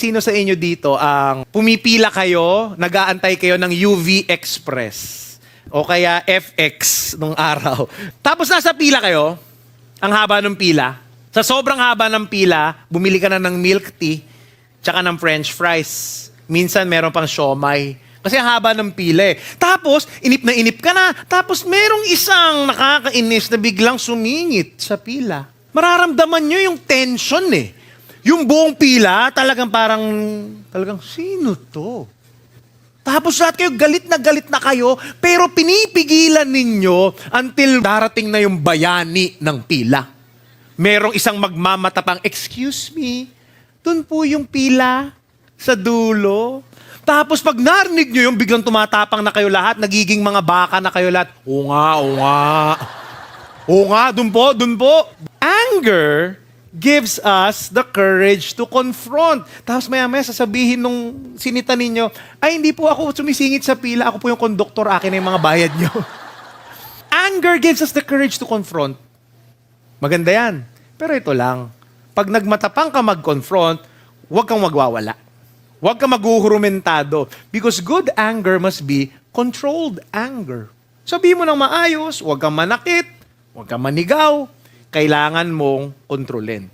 Sino sa inyo dito ang pumipila kayo, nag-aantay kayo ng UV Express o kaya FX nung araw. Tapos nasa pila kayo, ang haba ng pila. Sa sobrang haba ng pila, bumili ka na ng milk tea tsaka ng french fries. Minsan meron pang siomay. Kasi ang haba ng pila eh. Tapos, inip na inip ka na. Tapos merong isang nakakainis na biglang sumingit sa pila. Mararamdaman nyo yung tension eh. Yung buong pila, talagang sino to? Tapos lahat kayo, galit na kayo, pero pinipigilan ninyo until darating na yung bayani ng pila. Merong isang magmamatapang, excuse me, dun po yung pila sa dulo. Tapos pag narinig nyo yung biglang tumatapang na kayo lahat, nagiging mga baka na kayo lahat. Oo nga, dun po. Anger gives us the courage to confront. Tapos maya-maya sasabihin nung sinita ninyo, ay hindi po ako sumisingit sa pila, ako po yung konduktor, akin na yung mga bayad nyo. Anger gives us the courage to confront. Maganda yan. Pero ito lang, pag nagmatapang ka mag-confront, huwag kang magwawala. Huwag kang maghuhurumentado. Because good anger must be controlled anger. Sabihin mo ng maayos, huwag kang manakit, huwag kang manigaw, kailangan mong kontrolin.